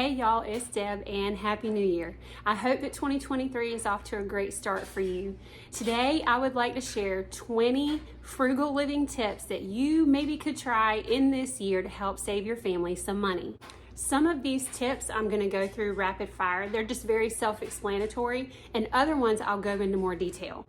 Hey y'all, it's Deb and Happy New Year. I hope that 2023 is off to a great start for you. Today, I would like to share 20 frugal living tips that you maybe could try in this year to help save your family some money. Some of these tips I'm going to go through rapid fire. They're just very self-explanatory, and other ones I'll go into more detail.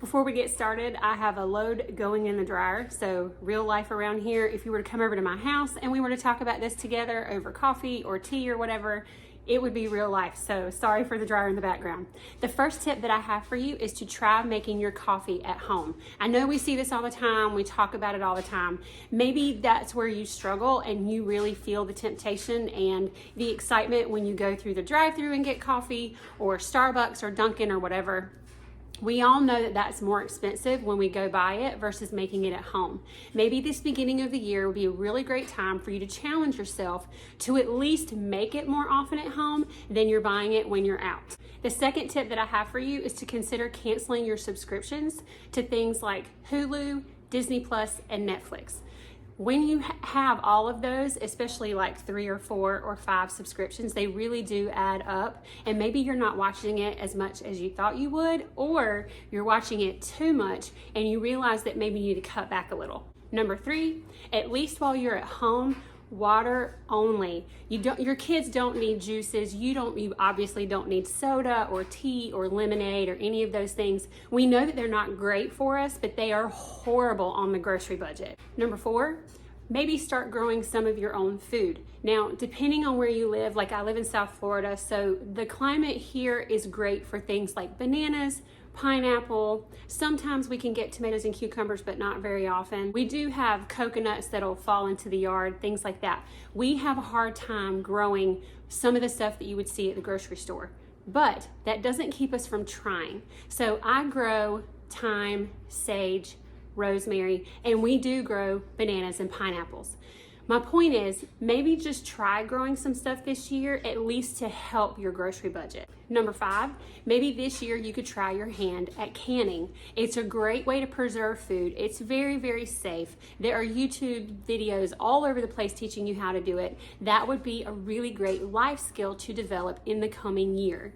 Before we get started, I have a load going in the dryer. So real life around here, if you were to come over to my house and we were to talk about this together over coffee or tea or whatever, it would be real life. So sorry for the dryer in the background. The first tip that I have for you is to try making your coffee at home. I know we see this all the time. We talk about it all the time. Maybe that's where you struggle and you really feel the temptation and the excitement when you go through the drive-thru and get coffee, or Starbucks or Dunkin' or whatever. We all know that that's more expensive when we go buy it versus making it at home. Maybe this beginning of the year would be a really great time for you to challenge yourself to at least make it more often at home than you're buying it when you're out. The second tip that I have for you is to consider canceling your subscriptions to things like Hulu, Disney Plus, and Netflix. When you have all of those, especially like 3 or 4 or 5 subscriptions, they really do add up. And maybe you're not watching it as much as you thought you would, or you're watching it too much and you realize that maybe you need to cut back a little. Number 3, at least while you're at home, water only. Your kids don't need juices. You obviously don't need soda or tea or lemonade or any of those things. We know that they're not great for us, but they are horrible on the grocery budget. Number 4, maybe start growing some of your own food. Now, depending on where you live, like I live in South Florida, so the climate here is great for things like bananas, pineapple. Sometimes we can get tomatoes and cucumbers, but not very often. We do have coconuts that'll fall into the yard, things like that. We have a hard time growing some of the stuff that you would see at the grocery store, but that doesn't keep us from trying. So I grow thyme, sage, rosemary, and we do grow bananas and pineapples. My point is, maybe just try growing some stuff this year, at least to help your grocery budget. Number 5, maybe this year you could try your hand at canning. It's a great way to preserve food. It's very, very safe. There are YouTube videos all over the place teaching you how to do it. That would be a really great life skill to develop in the coming year.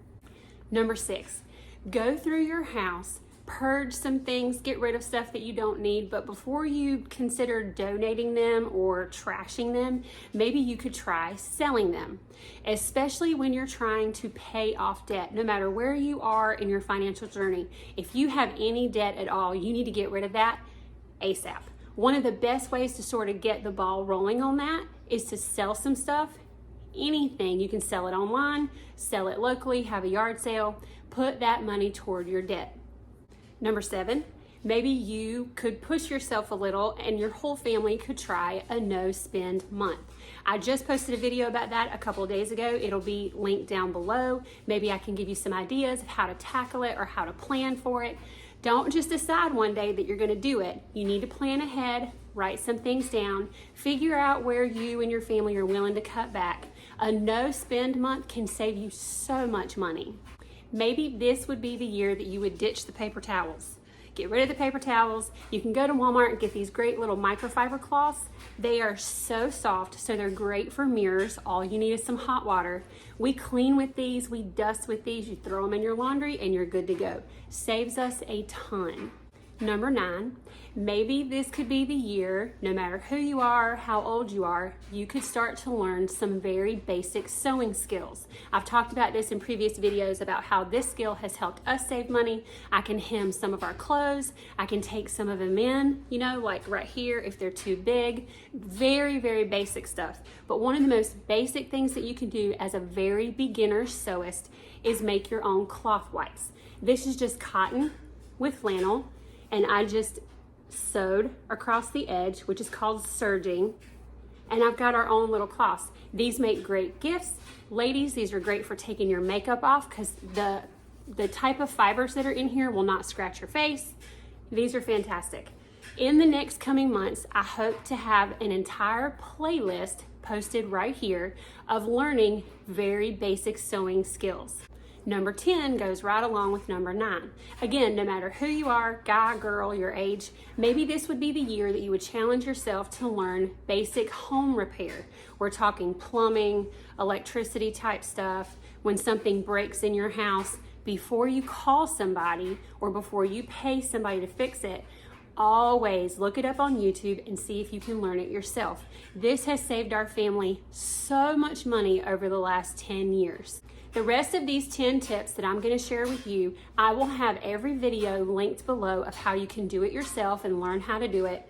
Number 6, go through your house, purge some things, get rid of stuff that you don't need, but before you consider donating them or trashing them, maybe you could try selling them, especially when you're trying to pay off debt. No matter where you are in your financial journey, if you have any debt at all, you need to get rid of that ASAP. One of the best ways to sort of get the ball rolling on that is to sell some stuff. Anything. You can sell it online, sell it locally, have a yard sale, put that money toward your debt. Number 7, maybe you could push yourself a little and your whole family could try a no spend month. I just posted a video about that a couple of days ago. It'll be linked down below. Maybe I can give you some ideas of how to tackle it or how to plan for it. Don't just decide one day that you're going to do it. You need to plan ahead, write some things down, figure out where you and your family are willing to cut back. A no spend month can save you so much money. Maybe this would be the year that you would ditch the paper towels. Get rid of the paper towels. You can go to Walmart and get these great little microfiber cloths. They are so soft, so they're great for mirrors. All you need is some hot water. We clean with these, we dust with these. You throw them in your laundry and you're good to go. Saves us a ton. Number 9, maybe this could be the year, no matter who you are, how old you are, you could start to learn some very basic sewing skills. I've talked about this in previous videos about how this skill has helped us save money. I can hem some of our clothes. I can take some of them in, like right here if they're too big. Very, very basic stuff. But one of the most basic things that you can do as a very beginner sewist is make your own cloth whites. This is just cotton with flannel. And I just sewed across the edge, which is called serging. And I've got our own little cloths. These make great gifts. Ladies, these are great for taking your makeup off because the type of fibers that are in here will not scratch your face. These are fantastic. In the next coming months, I hope to have an entire playlist posted right here of learning very basic sewing skills. Number 10 goes right along with number 9. Again, no matter who you are, guy, girl, your age, maybe this would be the year that you would challenge yourself to learn basic home repair. We're talking plumbing, electricity type stuff. When something breaks in your house, before you call somebody or before you pay somebody to fix it, always look it up on YouTube and see if you can learn it yourself. This has saved our family so much money over the last 10 years. The rest of these 10 tips that I'm going to share with you, I will have every video linked below of how you can do it yourself and learn how to do it.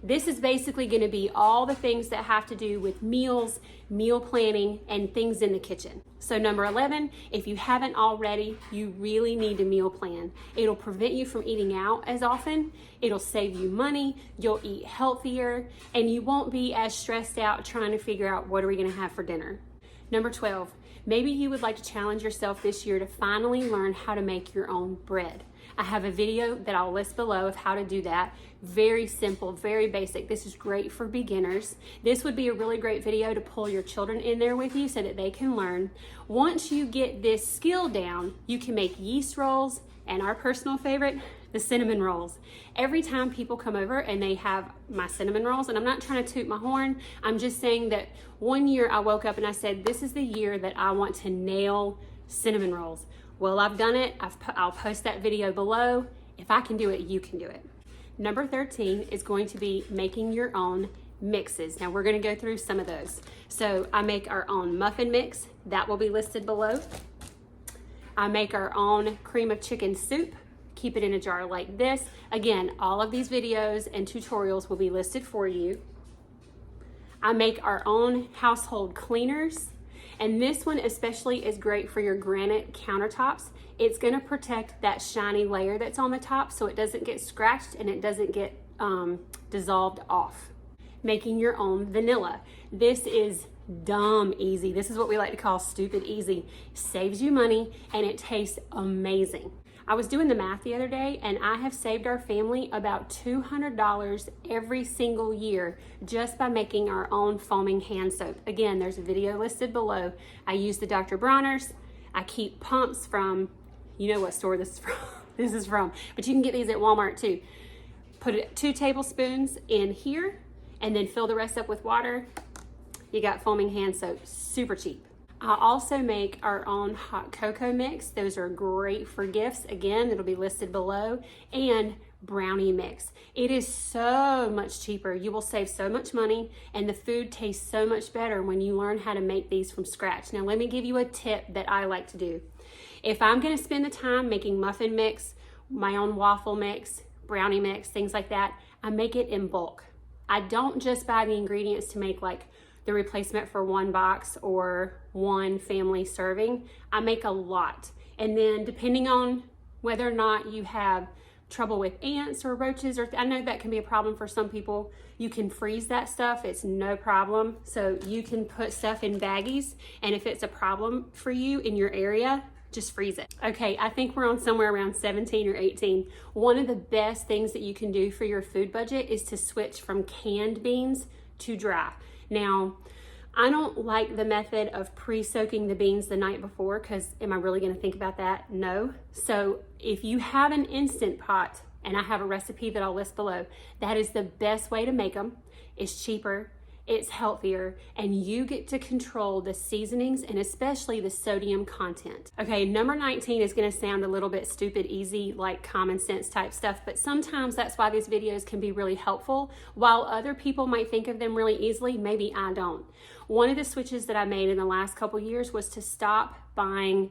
This is basically going to be all the things that have to do with meals, meal planning, and things in the kitchen. So number 11, if you haven't already, you really need to meal plan. It'll prevent you from eating out as often. It'll save you money. You'll eat healthier, and you won't be as stressed out trying to figure out what are we going to have for dinner. Number 12, maybe you would like to challenge yourself this year to finally learn how to make your own bread. I have a video that I'll list below of how to do that. Very simple, very basic. This is great for beginners. This would be a really great video to pull your children in there with you so that they can learn. Once you get this skill down, you can make yeast rolls and our personal favorite, the cinnamon rolls. Every time people come over and they have my cinnamon rolls, and I'm not trying to toot my horn, I'm just saying that one year I woke up and I said, this is the year that I want to nail cinnamon rolls. Well, I've done it. I'll post that video below. If I can do it, you can do it. Number 13 is going to be making your own mixes. Now we're going to go through some of those. So I make our own muffin mix. That will be listed below. I make our own cream of chicken soup. Keep it in a jar like this. Again, all of these videos and tutorials will be listed for you. I make our own household cleaners. And this one especially is great for your granite countertops. It's gonna protect that shiny layer that's on the top so it doesn't get scratched and it doesn't get dissolved off. Making your own vanilla. This is dumb easy. This is what we like to call stupid easy. Saves you money and it tastes amazing. I was doing the math the other day and I have saved our family about $200 every single year just by making our own foaming hand soap. Again, there's a video listed below. I use the Dr. Bronner's. I keep pumps from, you know what store this is from. This is from, but you can get these at Walmart too. Put 2 tablespoons in here and then fill the rest up with water. You got foaming hand soap, super cheap. I also make our own hot cocoa mix. Those are great for gifts. Again, it'll be listed below. And brownie mix. It is so much cheaper. You will save so much money and the food tastes so much better when you learn how to make these from scratch. Now, let me give you a tip that I like to do. If I'm going to spend the time making muffin mix, my own waffle mix, brownie mix, things like that, I make it in bulk. I don't just buy the ingredients to make like the replacement for 1 box or 1 family serving. I make a lot. And then depending on whether or not you have trouble with ants or roaches, or I know that can be a problem for some people, you can freeze that stuff. It's no problem. So you can put stuff in baggies, and if it's a problem for you in your area, just freeze it. Okay, I think we're on somewhere around 17 or 18. One of the best things that you can do for your food budget is to switch from canned beans to dry. Now, I don't like the method of pre-soaking the beans the night before because am I really gonna think about that? No. So if you have an Instant Pot, and I have a recipe that I'll list below, that is the best way to make them. It's cheaper, it's healthier, and you get to control the seasonings and especially the sodium content. Okay, number 19 is gonna sound a little bit stupid easy, like common sense type stuff, but sometimes that's why these videos can be really helpful. While other people might think of them really easily, maybe I don't. One of the switches that I made in the last couple years was to stop buying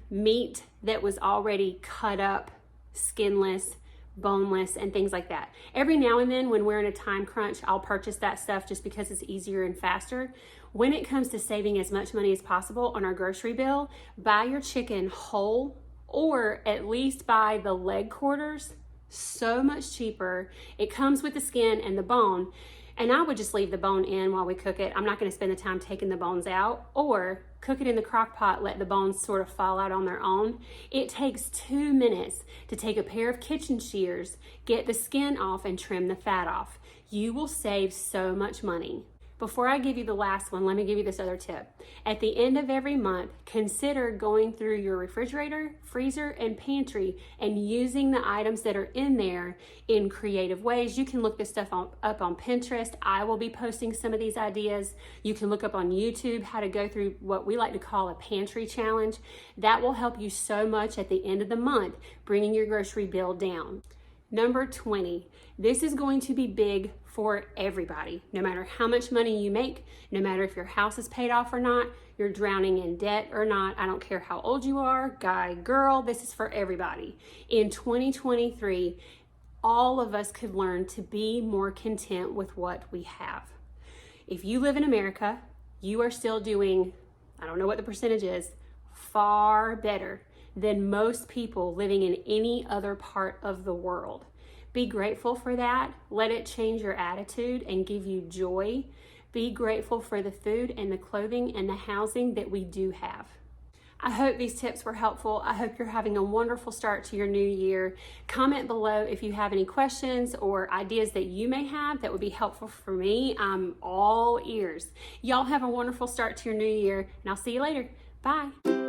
meat that was already cut up, skinless, boneless, and things like that. Every now and then when we're in a time crunch, I'll purchase that stuff just because it's easier and faster. When it comes to saving as much money as possible on our grocery bill, buy your chicken whole or at least buy the leg quarters. So much cheaper. It comes with the skin and the bone. And I would just leave the bone in while we cook it. I'm not gonna spend the time taking the bones out, or cook it in the crock pot, let the bones sort of fall out on their own. It takes 2 minutes to take a pair of kitchen shears, get the skin off and trim the fat off. You will save so much money. Before I give you the last one, let me give you this other tip. At the end of every month, consider going through your refrigerator, freezer, and pantry and using the items that are in there in creative ways. You can look this stuff up on Pinterest. I will be posting some of these ideas. You can look up on YouTube how to go through what we like to call a pantry challenge. That will help you so much at the end of the month, bringing your grocery bill down. Number 20, this is going to be big for everybody. No matter how much money you make, no matter if your house is paid off or not, you're drowning in debt or not, I don't care how old you are, guy, girl, this is for everybody. In 2023, all of us could learn to be more content with what we have. If you live in America, you are still doing, I don't know what the percentage is, far better than most people living in any other part of the world. Be grateful for that. Let it change your attitude and give you joy. Be grateful for the food and the clothing and the housing that we do have. I hope these tips were helpful. I hope you're having a wonderful start to your new year. Comment below if you have any questions or ideas that you may have that would be helpful for me. I'm all ears. Y'all have a wonderful start to your new year, and I'll see you later. Bye.